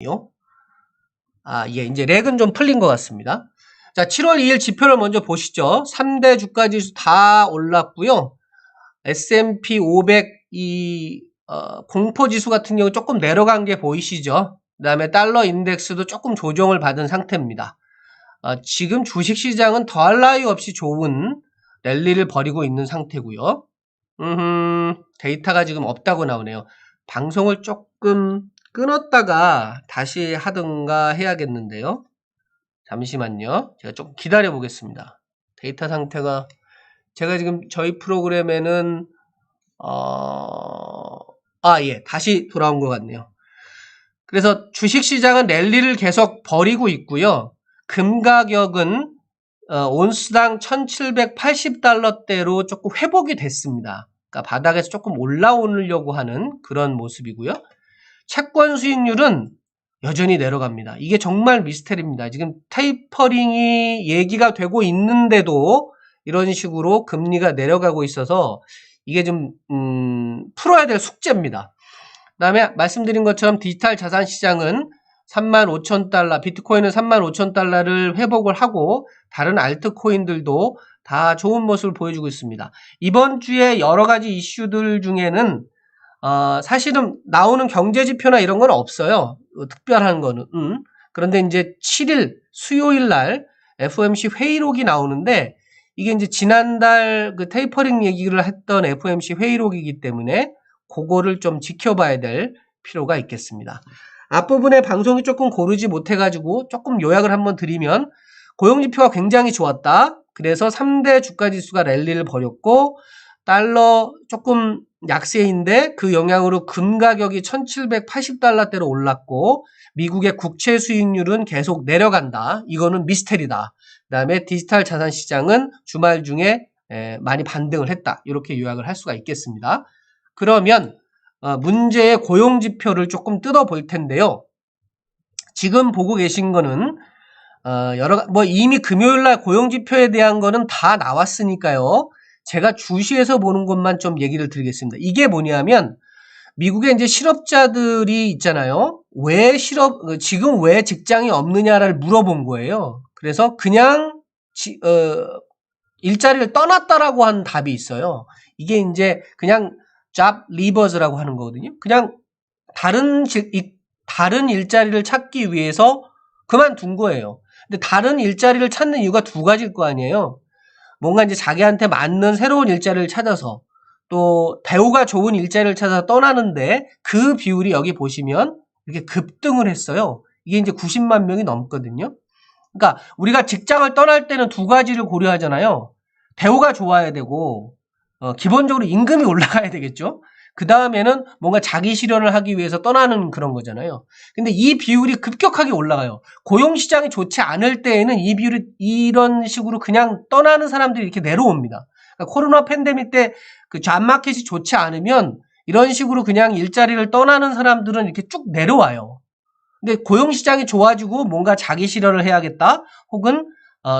예, 이제 렉은 좀 풀린 것 같습니다. 자, 7월 2일 지표를 먼저 보시죠. 3대 주가지수 다 올랐고요. S&P 500 공포지수 같은 경우 조금 내려간 게 보이시죠? 그 다음에 달러 인덱스도 조금 조정을 받은 상태입니다. 지금 주식시장은 더할 나위 없이 좋은 랠리를 벌이고 있는 상태고요. 데이터가 지금 없다고 나오네요. 방송을 조금 끊었다가 다시 하든가 해야겠는데요. 잠시만요. 제가 조금 기다려 보겠습니다. 데이터 상태가 제가 지금 저희 프로그램에는 예, 다시 돌아온 것 같네요. 그래서 주식시장은 랠리를 계속 벌이고 있고요. 금 가격은 온스당 1780달러대로 조금 회복이 됐습니다. 그러니까 바닥에서 조금 올라오려고 하는 그런 모습이고요. 채권 수익률은 여전히 내려갑니다. 이게 정말 미스테리입니다. 지금 테이퍼링이 얘기가 되고 있는데도 이런 식으로 금리가 내려가고 있어서 이게 좀 풀어야 될 숙제입니다. 그 다음에 말씀드린 것처럼 디지털 자산 시장은 35,000달러, 비트코인은 35,000달러를 회복을 하고 다른 알트코인들도 다 좋은 모습을 보여주고 있습니다. 이번 주에 여러 가지 이슈들 중에는 사실은 나오는 경제지표나 이런 건 없어요. 특별한 거는. 그런데 이제 7일 수요일 날 FOMC 회의록이 나오는데 이게 이제 지난달 그 테이퍼링 얘기를 했던 FOMC 회의록이기 때문에 그거를 좀 지켜봐야 될 필요가 있겠습니다. 앞부분에 방송이 조금 고르지 못해가지고 조금 요약을 한번 드리면 고용지표가 굉장히 좋았다. 그래서 3대 주가지수가 랠리를 벌였고 달러 조금 약세인데 그 영향으로 금 가격이 1780달러대로 올랐고 미국의 국채 수익률은 계속 내려간다. 이거는 미스테리다. 그 다음에 디지털 자산 시장은 주말 중에 많이 반등을 했다. 이렇게 요약을 할 수가 있겠습니다. 그러면 문제의 고용지표를 조금 뜯어볼 텐데요. 지금 보고 계신 거는 이미 금요일날 고용지표에 대한 거는 다 나왔으니까요. 제가 주시에서 보는 것만 좀 얘기를 드리겠습니다. 이게 뭐냐면 미국의 이제 실업자들이 있잖아요. 지금 왜 직장이 없느냐를 물어본 거예요. 그래서 그냥 일자리를 떠났다라고 하는 답이 있어요. 이게 이제 그냥 job leavers라고 하는 거거든요. 그냥 다른 일자리를 찾기 위해서 그만둔 거예요. 근데 다른 일자리를 찾는 이유가 두 가지일 거 아니에요. 뭔가 이제 자기한테 맞는 새로운 일자리를 찾아서 또 대우가 좋은 일자리를 찾아서 떠나는데 그 비율이 여기 보시면 이렇게 급등을 했어요. 이게 이제 90만 명이 넘거든요. 그러니까 우리가 직장을 떠날 때는 두 가지를 고려하잖아요. 대우가 좋아야 되고 기본적으로 임금이 올라가야 되겠죠. 그 다음에는 뭔가 자기 실현을 하기 위해서 떠나는 그런 거잖아요. 근데 이 비율이 급격하게 올라가요. 고용시장이 좋지 않을 때에는 이 비율이 이런 식으로 그냥 떠나는 사람들이 이렇게 내려옵니다. 그러니까 코로나 팬데믹 때 그 잡마켓이 좋지 않으면 이런 식으로 그냥 일자리를 떠나는 사람들은 이렇게 쭉 내려와요. 근데 고용시장이 좋아지고 뭔가 자기 실현을 해야겠다. 혹은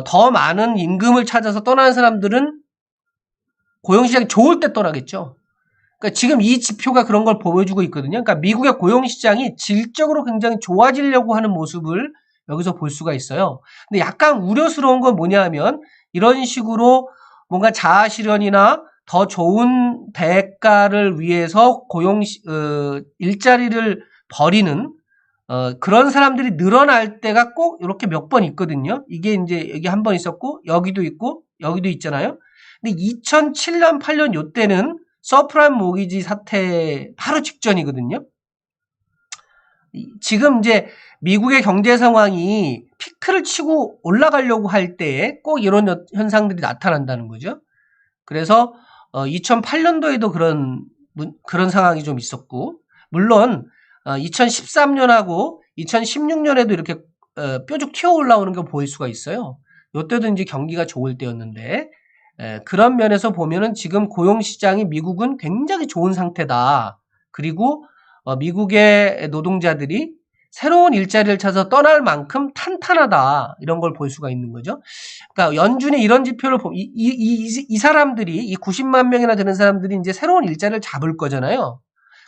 더 많은 임금을 찾아서 떠나는 사람들은 고용시장이 좋을 때 떠나겠죠. 그러니까 지금 이 지표가 그런 걸 보여주고 있거든요. 그러니까 미국의 고용시장이 질적으로 굉장히 좋아지려고 하는 모습을 여기서 볼 수가 있어요. 근데 약간 우려스러운 건 뭐냐 하면 이런 식으로 뭔가 자아실현이나 더 좋은 대가를 위해서 일자리를 버리는 그런 사람들이 늘어날 때가 꼭 이렇게 몇 번 있거든요. 이게 이제 여기 한 번 있었고 여기도 있고 여기도 있잖아요. 근데 2007년 8년 요때는 서프라임 모기지 사태 바로 직전이거든요. 지금 이제 미국의 경제 상황이 피크를 치고 올라가려고 할 때에 꼭 이런 현상들이 나타난다는 거죠. 그래서 2008년도에도 그런 상황이 좀 있었고, 물론 2013년하고 2016년에도 이렇게 뾰족 튀어 올라오는 걸 보일 수가 있어요. 이때도 이제 경기가 좋을 때였는데 그런 면에서 보면은 지금 고용시장이 미국은 굉장히 좋은 상태다. 그리고 미국의 노동자들이 새로운 일자리를 찾아서 떠날 만큼 탄탄하다. 이런 걸 볼 수가 있는 거죠. 그러니까 연준이 이런 지표를 보면 이 사람들이 이 90만 명이나 되는 사람들이 이제 새로운 일자리를 잡을 거잖아요.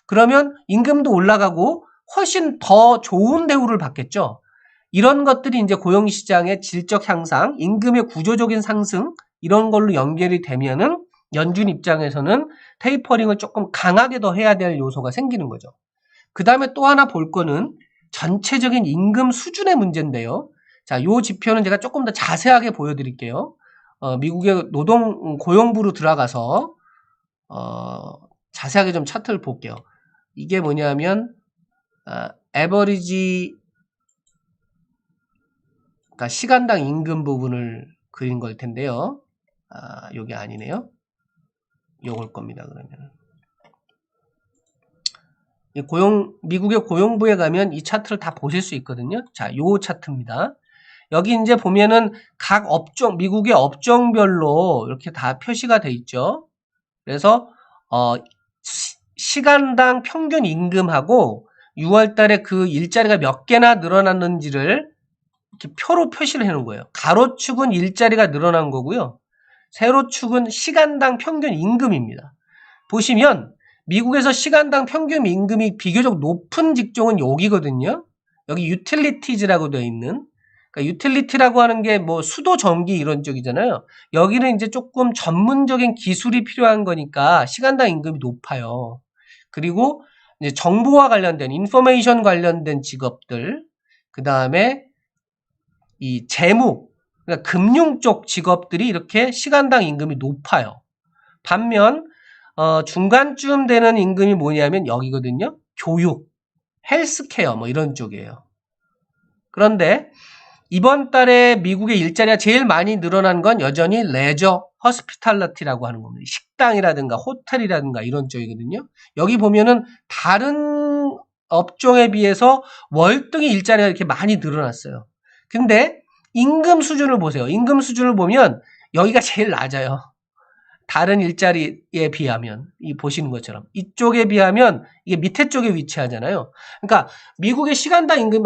그러면 임금도 올라가고 훨씬 더 좋은 대우를 받겠죠. 이런 것들이 이제 고용시장의 질적 향상, 임금의 구조적인 상승 이런 걸로 연결이 되면은 연준 입장에서는 테이퍼링을 조금 강하게 더 해야 될 요소가 생기는 거죠. 그 다음에 또 하나 볼 거는 전체적인 임금 수준의 문제인데요. 자, 요 지표는 제가 조금 더 자세하게 보여드릴게요. 미국의 고용부로 들어가서 자세하게 좀 차트를 볼게요. 이게 뭐냐면 에버리지, 그러니까 시간당 임금 부분을 그린 걸 텐데요. 요게 아니네요. 요걸 겁니다. 그러면 미국의 고용부에 가면 이 차트를 다 보실 수 있거든요. 자, 요 차트입니다. 여기 이제 보면은 각 업종, 미국의 업종별로 이렇게 다 표시가 돼 있죠. 그래서 시간당 평균 임금하고 6월 달에 그 일자리가 몇 개나 늘어났는지를 이렇게 표로 표시를 해 놓은 거예요. 가로축은 일자리가 늘어난 거고요. 세로축은 시간당 평균 임금입니다. 보시면 미국에서 시간당 평균 임금이 비교적 높은 직종은 여기거든요. 여기 유틸리티즈라고 되어 있는, 그러니까 유틸리티라고 하는 게 뭐 수도, 전기 이런 쪽이잖아요. 여기는 이제 조금 전문적인 기술이 필요한 거니까 시간당 임금이 높아요. 그리고 이제 정보와 관련된, 인포메이션 관련된 직업들, 그 다음에 이 재무, 그러니까 금융 쪽 직업들이 이렇게 시간당 임금이 높아요. 반면 중간쯤 되는 임금이 뭐냐면 여기거든요. 교육, 헬스케어 뭐 이런 쪽이에요. 그런데 이번 달에 미국의 일자리가 제일 많이 늘어난 건 여전히 레저, 허스피탈리티라고 하는 겁니다. 식당이라든가 호텔이라든가 이런 쪽이거든요. 여기 보면은 다른 업종에 비해서 월등히 일자리가 이렇게 많이 늘어났어요. 근데 임금 수준을 보세요. 임금 수준을 보면 여기가 제일 낮아요. 다른 일자리에 비하면, 이 보시는 것처럼 이쪽에 비하면 이게 밑에 쪽에 위치하잖아요. 그러니까 미국의 시간당 임금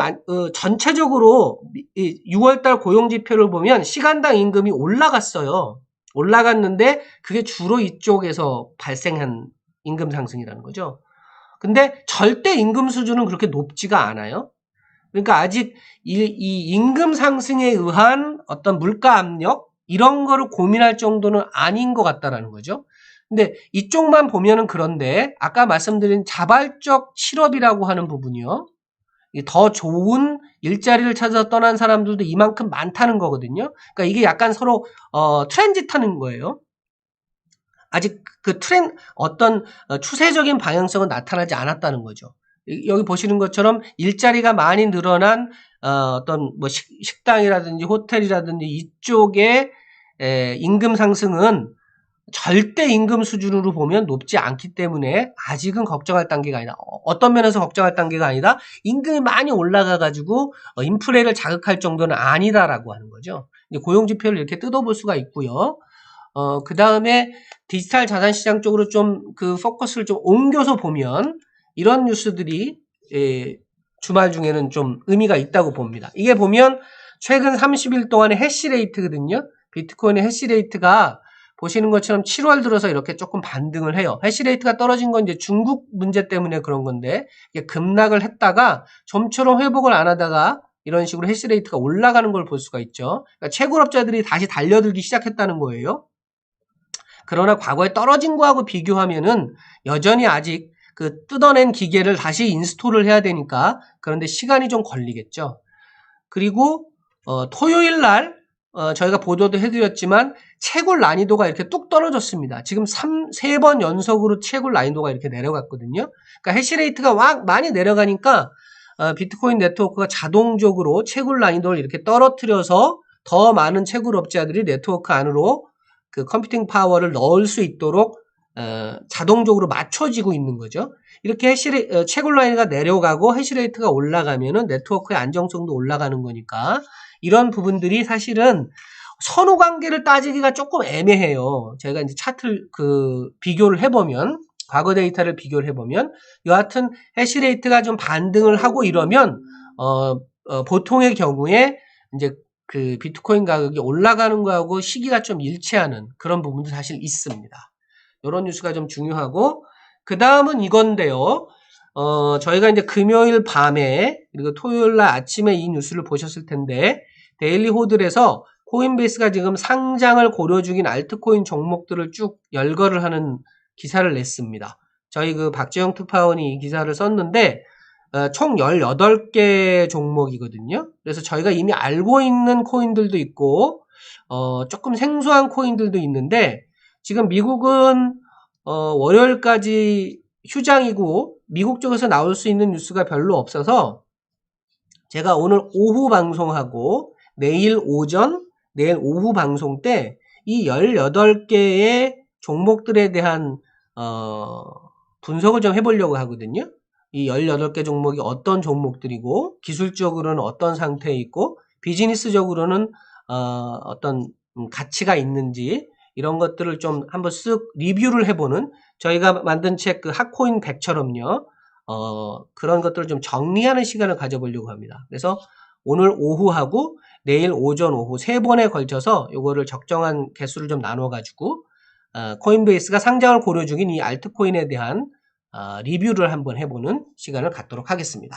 전체적으로 6월달 고용지표를 보면 시간당 임금이 올라갔어요. 올라갔는데 그게 주로 이쪽에서 발생한 임금 상승이라는 거죠. 근데 절대 임금 수준은 그렇게 높지가 않아요. 그러니까 아직 이 임금 상승에 의한 어떤 물가 압력 이런 거를 고민할 정도는 아닌 것 같다라는 거죠. 근데 이쪽만 보면은 그런데 아까 말씀드린 자발적 실업이라고 하는 부분이요. 더 좋은 일자리를 찾아서 떠난 사람들도 이만큼 많다는 거거든요. 그러니까 이게 약간 서로 트랜짓하는 거예요. 아직 그 어떤 추세적인 방향성은 나타나지 않았다는 거죠. 여기 보시는 것처럼 일자리가 많이 늘어난 어떤 뭐 식당이라든지 호텔이라든지 이쪽에 임금 상승은 절대 임금 수준으로 보면 높지 않기 때문에 아직은 걱정할 단계가 아니다. 어떤 면에서 걱정할 단계가 아니다. 임금이 많이 올라가 가지고 인플레를 자극할 정도는 아니다라고 하는 거죠. 이제 고용 지표를 이렇게 뜯어볼 수가 있고요. 그 다음에 디지털 자산 시장 쪽으로 좀 그 포커스를 좀 옮겨서 보면 이런 뉴스들이 주말 중에는 좀 의미가 있다고 봅니다. 이게 보면 최근 30일 동안의 해시레이트거든요. 비트코인의 해시레이트가 보시는 것처럼 7월 들어서 이렇게 조금 반등을 해요. 해시레이트가 떨어진 건 이제 중국 문제 때문에 그런 건데 이게 급락을 했다가 좀처럼 회복을 안 하다가 이런 식으로 해시레이트가 올라가는 걸 볼 수가 있죠. 그러니까 채굴업자들이 다시 달려들기 시작했다는 거예요. 그러나 과거에 떨어진 거하고 비교하면은 여전히 아직 그 뜯어낸 기계를 다시 인스톨을 해야 되니까 그런데 시간이 좀 걸리겠죠. 그리고 토요일 날 저희가 보도도 해드렸지만 채굴 난이도가 이렇게 뚝 떨어졌습니다. 지금 3번 연속으로 채굴 난이도가 이렇게 내려갔거든요. 그러니까 해시레이트가 많이 내려가니까 비트코인 네트워크가 자동적으로 채굴 난이도를 이렇게 떨어뜨려서 더 많은 채굴업자들이 네트워크 안으로 그 컴퓨팅 파워를 넣을 수 있도록 자동적으로 맞춰지고 있는 거죠. 이렇게 채굴 라인가 내려가고 해시레이트가 올라가면은 네트워크의 안정성도 올라가는 거니까 이런 부분들이 사실은 선후 관계를 따지기가 조금 애매해요. 제가 이제 차트를 비교를 해보면 과거 데이터를 비교를 해보면 여하튼 해시레이트가 좀 반등을 하고 이러면 보통의 경우에 이제 그 비트코인 가격이 올라가는 거하고 시기가 좀 일치하는 그런 부분도 사실 있습니다. 이런 뉴스가 좀 중요하고 그 다음은 이건데요. 저희가 이제 금요일 밤에 그리고 토요일 날 아침에 이 뉴스를 보셨을 텐데 데일리 호들에서 코인베이스가 지금 상장을 고려 중인 알트코인 종목들을 쭉 열거를 하는 기사를 냈습니다. 저희 그 박재영 특파원이 이 기사를 썼는데 총 18개 종목이거든요. 그래서 저희가 이미 알고 있는 코인들도 있고 조금 생소한 코인들도 있는데 지금 미국은 월요일까지 휴장이고 미국 쪽에서 나올 수 있는 뉴스가 별로 없어서 제가 오늘 오후 방송하고 내일 오전, 내일 오후 방송 때 이 18개의 종목들에 대한 분석을 좀 해보려고 하거든요. 이 18개 종목이 어떤 종목들이고 기술적으로는 어떤 상태에 있고 비즈니스적으로는 어떤 가치가 있는지 이런 것들을 좀 한번 쓱 리뷰를 해보는 저희가 만든 책 그 핫코인 100처럼요. 그런 것들을 좀 정리하는 시간을 가져보려고 합니다. 그래서 오늘 오후하고 내일 오전 오후 3번에 걸쳐서 요거를 적정한 개수를 좀 나눠가지고 코인베이스가 상장을 고려 중인 이 알트코인에 대한 리뷰를 한번 해보는 시간을 갖도록 하겠습니다.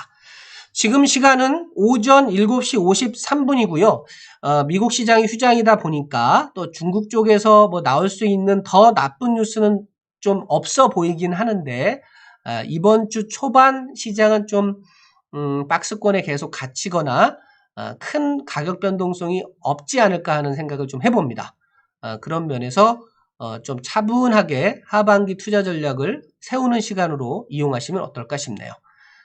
지금 시간은 오전 7시 53분이고요. 미국 시장이 휴장이다 보니까 또 중국 쪽에서 뭐 나올 수 있는 더 나쁜 뉴스는 좀 없어 보이긴 하는데 이번 주 초반 시장은 좀 박스권에 계속 갇히거나 큰 가격 변동성이 없지 않을까 하는 생각을 좀 해봅니다. 그런 면에서 좀 차분하게 하반기 투자 전략을 세우는 시간으로 이용하시면 어떨까 싶네요.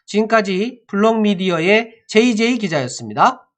지금까지 블록미디어의 JJ 기자였습니다.